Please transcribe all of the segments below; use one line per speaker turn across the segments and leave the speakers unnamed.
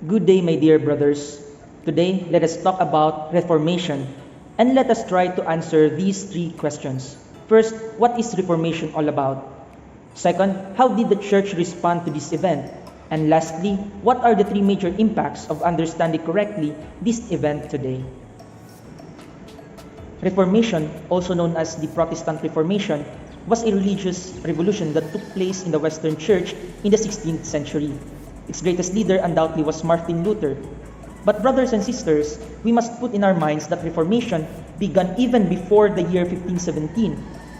Good day, my dear brothers. Today, let us talk about Reformation and let us try to answer these three questions. First, what is Reformation all about? Second, how did the Church respond to this event? And lastly, what are the three major impacts of understanding correctly this event today? Reformation, also known as the Protestant Reformation, was a religious revolution that took place in the Western Church in the 16th century. Its greatest leader undoubtedly was Martin Luther. But brothers and sisters, we must put in our minds that Reformation began even before the year 1517,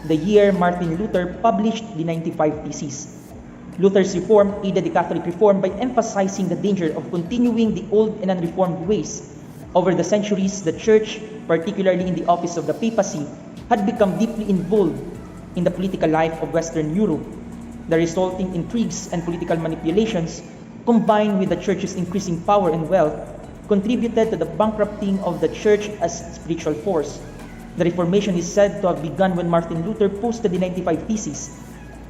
the year Martin Luther published the 95 Theses. Luther's reform aided the Catholic reform by emphasizing the danger of continuing the old and unreformed ways. Over the centuries, the Church, particularly in the office of the papacy, had become deeply involved in the political life of Western Europe. The resulting intrigues and political manipulations, combined with the Church's increasing power and wealth, contributed to the bankrupting of the Church as a spiritual force. The Reformation is said to have begun when Martin Luther posted the 95 Theses.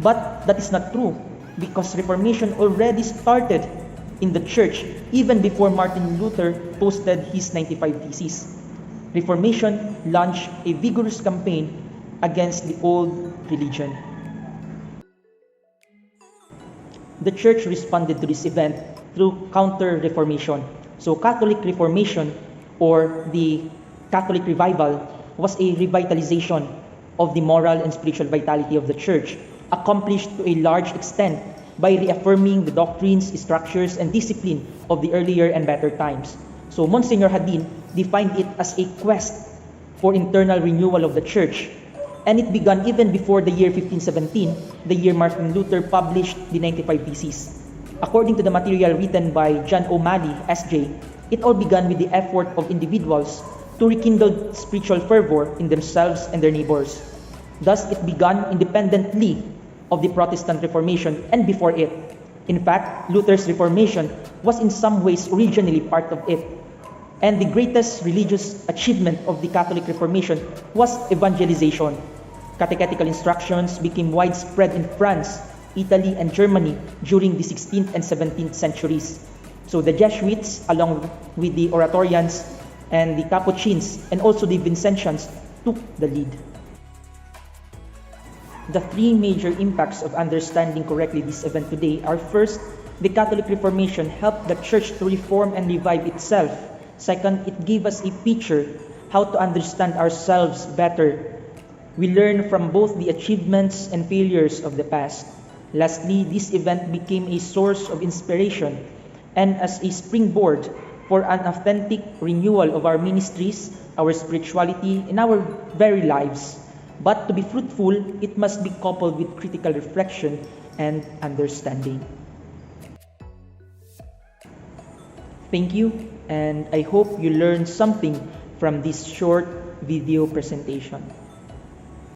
But that is not true, because Reformation already started in the Church even before Martin Luther posted his 95 Theses. Reformation launched a vigorous campaign against the old religion. The Church responded to this event through counter-reformation. So Catholic Reformation, or the Catholic Revival, was a revitalization of the moral and spiritual vitality of the Church, accomplished to a large extent by reaffirming the doctrines, structures, and discipline of the earlier and better times. So Monsignor Hadin defined it as a quest for internal renewal of the Church. And it began even before the year 1517, the year Martin Luther published the 95 Theses. According to the material written by John O'Malley, S.J., it all began with the effort of individuals to rekindle spiritual fervor in themselves and their neighbors. Thus, it began independently of the Protestant Reformation and before it. In fact, Luther's Reformation was in some ways originally part of it. And the greatest religious achievement of the Catholic Reformation was evangelization. Catechetical instructions became widespread in France, Italy, and Germany during the 16th and 17th centuries. So the Jesuits, along with the Oratorians and the Capuchins, and also the Vincentians, took the lead. The three major impacts of understanding correctly this event today are: first, the Catholic Reformation helped the Church to reform and revive itself. Second, it gave us a picture how to understand ourselves better. We learn from both the achievements and failures of the past. Lastly, this event became a source of inspiration and as a springboard for an authentic renewal of our ministries, our spirituality, and our very lives. But to be fruitful, it must be coupled with critical reflection and understanding. Thank you, and I hope you learned something from this short video presentation.